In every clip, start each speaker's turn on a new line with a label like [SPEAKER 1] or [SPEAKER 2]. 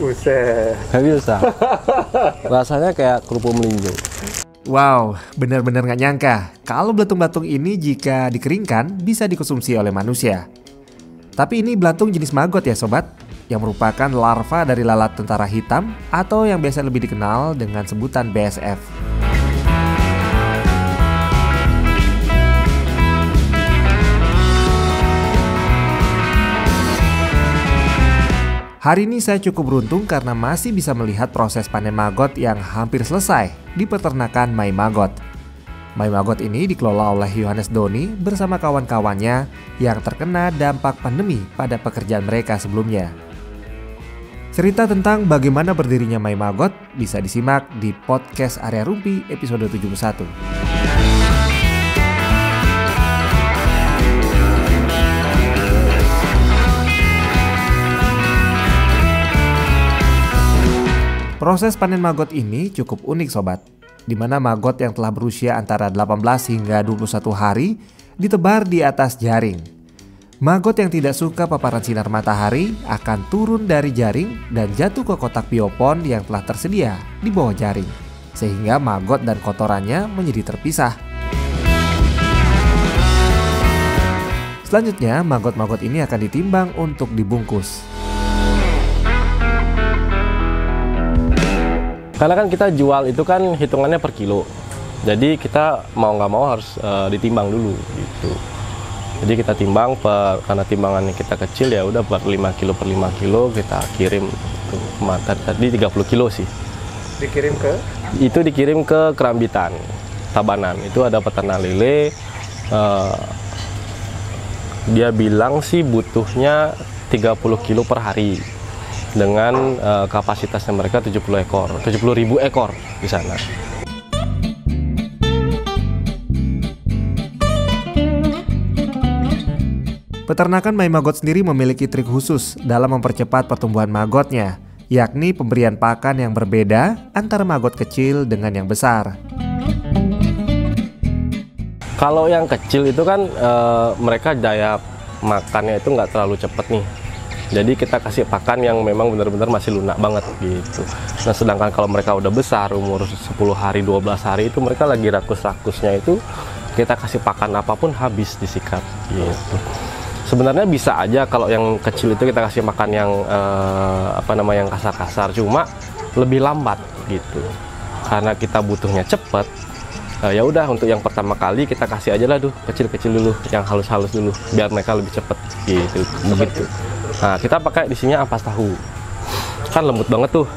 [SPEAKER 1] Buset.
[SPEAKER 2] Nggak bisa. Rasanya kayak kerupuk melinjo.
[SPEAKER 1] Wow, benar-benar nggak nyangka kalau belatung-belatung ini jika dikeringkan bisa dikonsumsi oleh manusia. Tapi ini belatung jenis maggot ya sobat, yang merupakan larva dari lalat tentara hitam atau yang biasa lebih dikenal dengan sebutan BSF. Hari ini saya cukup beruntung karena masih bisa melihat proses panen maggot yang hampir selesai di peternakan My Maggot. My Maggot ini dikelola oleh Yohanes Doni bersama kawan-kawannya yang terkena dampak pandemi pada pekerjaan mereka sebelumnya. Cerita tentang bagaimana berdirinya My Maggot bisa disimak di podcast Area Rumpi episode 71. Proses panen maggot ini cukup unik sobat, di mana maggot yang telah berusia antara 18 hingga 21 hari ditebar di atas jaring. Maggot yang tidak suka paparan sinar matahari akan turun dari jaring dan jatuh ke kotak biopon yang telah tersedia di bawah jaring, sehingga maggot dan kotorannya menjadi terpisah. Selanjutnya, maggot-maggot ini akan ditimbang untuk dibungkus.
[SPEAKER 2] Karena kan kita jual itu kan hitungannya per kilo. Jadi kita mau nggak mau harus ditimbang dulu gitu. Jadi kita timbang karena timbangannya kita kecil ya udah per 5 kilo per 5 kilo kita kirim ke tadi 30 kilo sih.
[SPEAKER 1] Dikirim ke?
[SPEAKER 2] Itu dikirim ke Kerambitan, Tabanan. Itu ada peternak lele. Dia bilang sih butuhnya 30 kilo per hari. Dengan kapasitasnya mereka 70.000 ekor di sana.
[SPEAKER 1] Peternakan My Maggot sendiri memiliki trik khusus dalam mempercepat pertumbuhan maggotnya, yakni pemberian pakan yang berbeda antara maggot kecil dengan yang besar.
[SPEAKER 2] Kalau yang kecil itu kan mereka daya makannya itu nggak terlalu cepat nih. Jadi kita kasih pakan yang memang benar-benar masih lunak banget gitu. Nah sedangkan kalau mereka udah besar, umur 10 hari, 12 hari itu mereka lagi rakus-rakusnya itu kita kasih pakan apapun habis disikat gitu. Sebenarnya bisa aja kalau yang kecil itu kita kasih makan yang yang kasar-kasar, cuma lebih lambat gitu. Karena kita butuhnya cepet, ya udah untuk yang pertama kali kita kasih aja lah tuh kecil-kecil dulu, yang halus-halus dulu biar mereka lebih cepet gitu. Begitu. Nah, kita pakai di sini ampas tahu. Kan lembut banget tuh.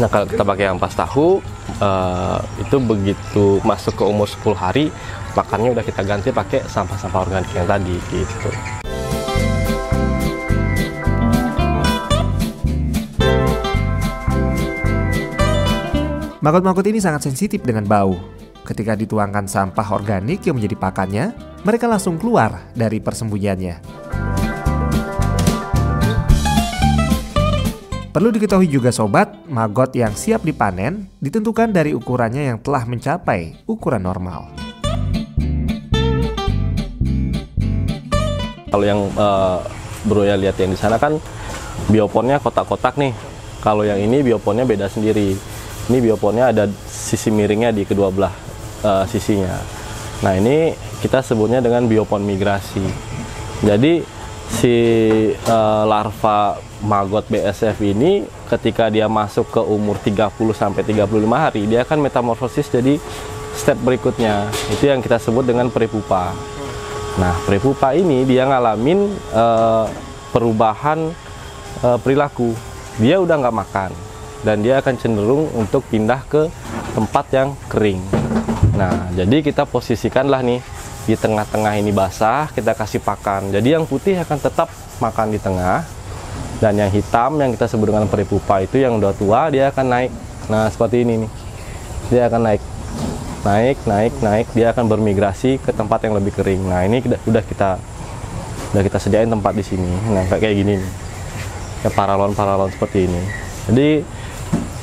[SPEAKER 2] Nah, kalau kita pakai ampas tahu, itu begitu masuk ke umur 10 hari, pakannya udah kita ganti pakai sampah-sampah organik yang tadi gitu.
[SPEAKER 1] Maggot-maggot ini sangat sensitif dengan bau. Ketika dituangkan sampah organik yang menjadi pakannya, mereka langsung keluar dari persembunyiannya. Perlu diketahui juga sobat, maggot yang siap dipanen ditentukan dari ukurannya yang telah mencapai ukuran normal.
[SPEAKER 2] Kalau yang bro ya lihat yang di sana kan bioponnya kotak-kotak nih. Kalau yang ini bioponnya beda sendiri. Ini bioponnya ada sisi miringnya di kedua belah sisinya. Nah ini kita sebutnya dengan biopon migrasi. Jadi si larva maggot BSF ini ketika dia masuk ke umur 30 sampai 35 hari dia akan metamorfosis jadi step berikutnya. Itu yang kita sebut dengan prepupa. Nah, prepupa ini dia ngalamin perubahan perilaku. Dia udah nggak makan dan dia akan cenderung untuk pindah ke tempat yang kering. Nah, jadi kita posisikanlah nih di tengah-tengah ini basah, kita kasih pakan. Jadi yang putih akan tetap makan di tengah, dan yang hitam yang kita sebut dengan prepupa itu yang udah tua dia akan naik. Nah seperti ini nih, dia akan naik, dia akan bermigrasi ke tempat yang lebih kering. Nah ini udah kita sediain tempat di sini. Nah kayak gini nih, ya paralon seperti ini. Jadi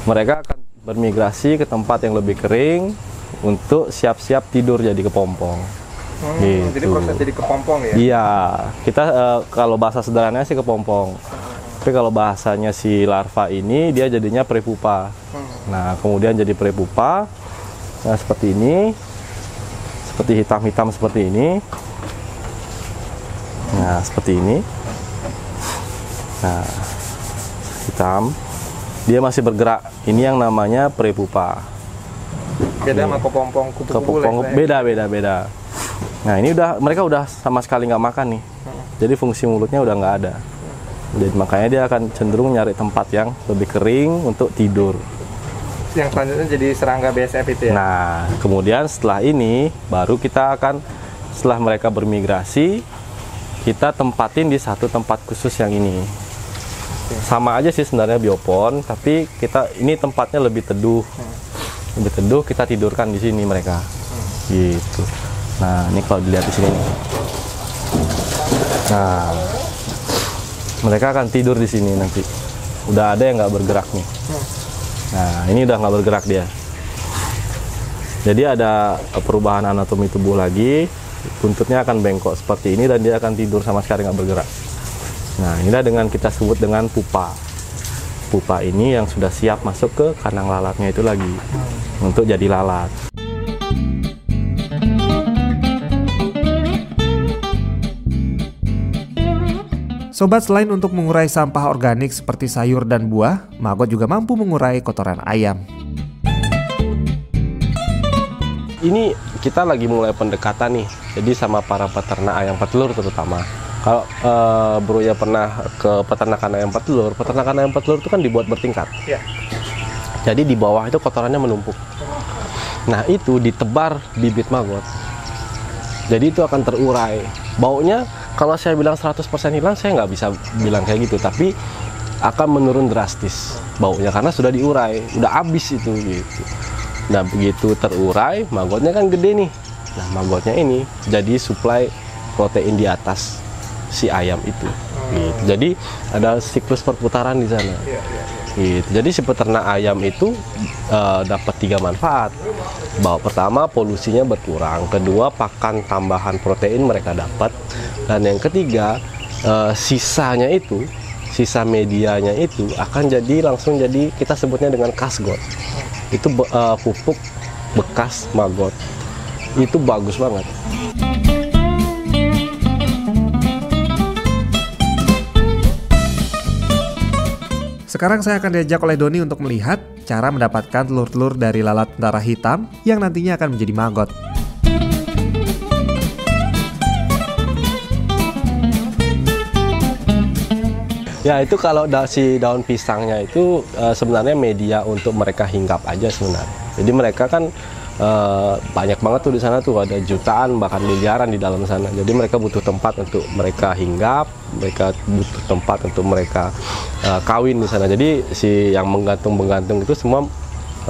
[SPEAKER 2] mereka akan bermigrasi ke tempat yang lebih kering untuk siap-siap tidur jadi kepompong.
[SPEAKER 1] Gitu. Jadi proses jadi kepompong ya?
[SPEAKER 2] Iya, kita kalau bahasa sederhananya sih kepompong. Tapi kalau bahasanya si larva ini dia jadinya prepupa. Nah, kemudian jadi prepupa. Nah, seperti ini. Seperti hitam-hitam seperti ini. Nah, seperti ini. Nah, hitam. Dia masih bergerak. Ini yang namanya prepupa.
[SPEAKER 1] Beda sama kepompong kupu-kupu.
[SPEAKER 2] Beda. Nah, ini mereka udah sama sekali nggak makan nih. Jadi fungsi mulutnya udah nggak ada. Jadi makanya dia akan cenderung nyari tempat yang lebih kering untuk tidur.
[SPEAKER 1] Yang selanjutnya jadi serangga BSF itu ya?
[SPEAKER 2] Nah, kemudian setelah ini baru kita akan, setelah mereka bermigrasi, kita tempatin di satu tempat khusus yang ini. Sama aja sih sebenarnya biopon, tapi ini tempatnya lebih teduh. Lebih teduh, kita tidurkan di sini mereka. Gitu. Nah, ini kalau dilihat di sini. Nah, mereka akan tidur di sini nanti. Udah ada yang nggak bergerak nih. Nah, ini udah nggak bergerak dia. Jadi ada perubahan anatomi tubuh lagi. Buntutnya akan bengkok seperti ini dan dia akan tidur sama sekali nggak bergerak. Nah, inilah dengan kita sebut dengan pupa. Pupa ini yang sudah siap masuk ke kandang lalatnya itu lagi untuk jadi lalat.
[SPEAKER 1] Sobat, selain untuk mengurai sampah organik seperti sayur dan buah, maggot juga mampu mengurai kotoran ayam.
[SPEAKER 2] Ini kita lagi mulai pendekatan nih, jadi sama para peternak ayam petelur terutama. Kalau Bro ya pernah ke peternakan ayam petelur itu kan dibuat bertingkat. Ya. Jadi di bawah itu kotorannya menumpuk. Nah, itu ditebar bibit maggot. Jadi itu akan terurai. Baunya kalau saya bilang 100% hilang, saya nggak bisa bilang kayak gitu, tapi akan menurun drastis baunya karena sudah diurai, udah habis itu gitu. Nah, begitu terurai, maggotnya kan gede nih. Nah, maggotnya ini jadi suplai protein di atas si ayam itu. Gitu. Jadi ada siklus perputaran di sana. Gitu. Jadi si peternak ayam itu dapat 3 manfaat. Bahwa pertama, polusinya berkurang, kedua, pakan tambahan protein mereka dapat, dan yang ketiga, sisanya itu, sisa medianya itu akan langsung jadi kita sebutnya dengan kasgot. Itu pupuk bekas maggot. Itu bagus banget.
[SPEAKER 1] Sekarang saya akan diajak oleh Doni untuk melihat cara mendapatkan telur-telur dari lalat tentara hitam yang nantinya akan menjadi maggot.
[SPEAKER 2] Ya, itu kalau si daun pisangnya itu sebenarnya media untuk mereka hinggap aja sebenarnya. Jadi mereka kan banyak banget tuh di sana tuh, ada jutaan bahkan miliaran di dalam sana. Jadi mereka butuh tempat untuk mereka hinggap, mereka butuh tempat untuk mereka kawin di sana. Jadi si yang menggantung itu semua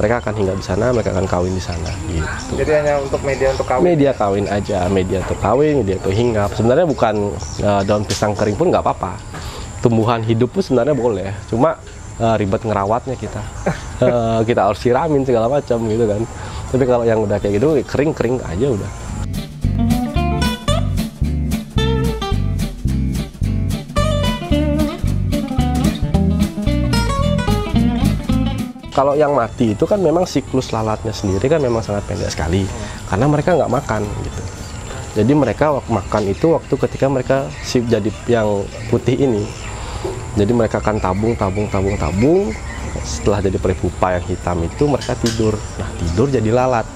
[SPEAKER 2] mereka akan hinggap di sana, mereka akan kawin di sana. Gitu.
[SPEAKER 1] Jadi hanya untuk media untuk kawin?
[SPEAKER 2] Media kawin aja, media untuk kawin, media untuk hinggap. Sebenarnya bukan daun pisang kering pun nggak apa-apa. Tumbuhan hidup pun sebenarnya boleh, cuma ribet ngerawatnya kita. Kita harus siramin segala macam gitu kan. Tapi kalau yang udah kayak gitu, kering-kering aja udah. Kalau yang mati itu kan memang siklus lalatnya sendiri kan memang sangat pendek sekali, karena mereka nggak makan gitu. Jadi mereka makan itu waktu ketika mereka jadi yang putih ini. Jadi mereka akan tabung. Setelah jadi prepupa yang hitam itu mereka tidur. Nah, tidur jadi lalat.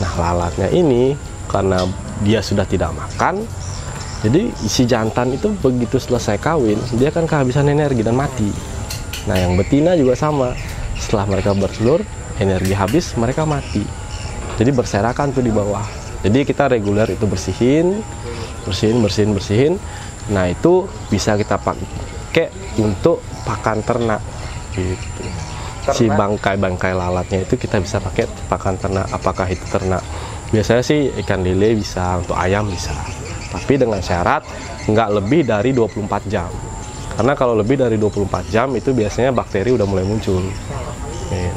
[SPEAKER 2] Nah, lalatnya ini karena dia sudah tidak makan, jadi si jantan itu begitu selesai kawin, dia akan kehabisan energi dan mati. Nah, yang betina juga sama. Setelah mereka bertelur, energi habis, mereka mati. Jadi berserakan tuh di bawah. Jadi kita reguler itu bersihin. Nah, itu bisa kita pakai untuk pakan ternak gitu. Si bangkai lalatnya itu kita bisa pakai pakan ternak. Apakah itu ternak? Biasanya sih ikan lele bisa, untuk ayam bisa. Tapi dengan syarat nggak lebih dari 24 jam. Karena kalau lebih dari 24 jam itu biasanya bakteri udah mulai muncul.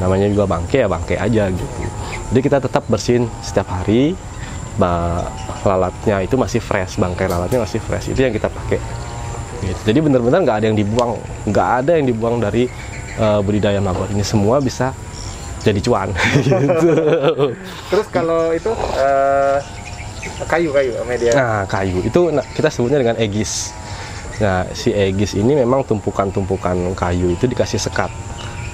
[SPEAKER 2] Namanya juga bangkai, ya bangkai aja gitu. Jadi kita tetap bersihin setiap hari. Lalatnya itu masih fresh, bangkai lalatnya masih fresh. Itu yang kita pakai. Gitu. Jadi benar-benar nggak ada yang dibuang dari budidaya maggot ini, semua bisa jadi cuan. Gitu.
[SPEAKER 1] Terus kalau itu kayu media.
[SPEAKER 2] Nah, kayu itu kita sebutnya dengan aegis. Nah, si aegis ini memang tumpukan-tumpukan kayu itu dikasih sekat.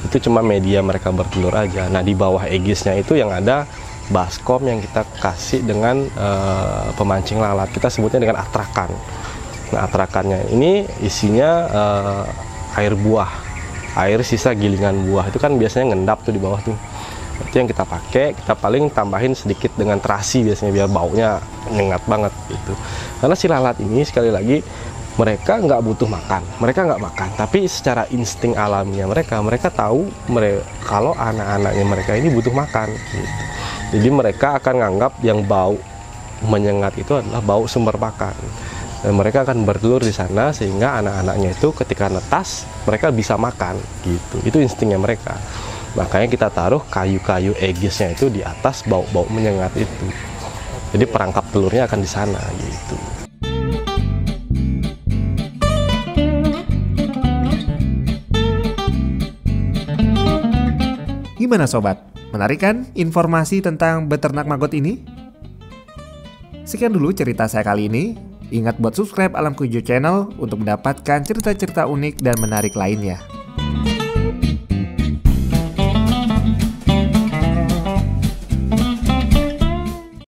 [SPEAKER 2] Itu cuma media mereka bertelur aja. Nah, di bawah aegisnya itu yang ada baskom yang kita kasih dengan pemancing lalat. Kita sebutnya dengan atrakan. Nah, atrakannya ini isinya air buah, air sisa gilingan buah. Itu kan biasanya ngendap tuh di bawah tuh. Itu yang kita pakai, kita paling tambahin sedikit dengan terasi biasanya biar baunya nyengat banget gitu. Karena si lalat ini sekali lagi mereka nggak butuh makan, mereka nggak makan, tapi secara insting alaminya mereka tahu kalau anak-anaknya mereka ini butuh makan. Gitu. Jadi mereka akan nganggap yang bau menyengat itu adalah bau sumber pakan. Dan mereka akan bertelur di sana sehingga anak-anaknya itu ketika netas mereka bisa makan gitu. Itu instingnya mereka. Makanya kita taruh kayu-kayu aegisnya itu di atas bau-bau menyengat itu. Jadi perangkap telurnya akan di sana gitu.
[SPEAKER 1] Gimana sobat? Menarik kan informasi tentang beternak maggot ini? Sekian dulu cerita saya kali ini. Ingat buat subscribe Alam Hijau Channel untuk mendapatkan cerita-cerita unik dan menarik lainnya.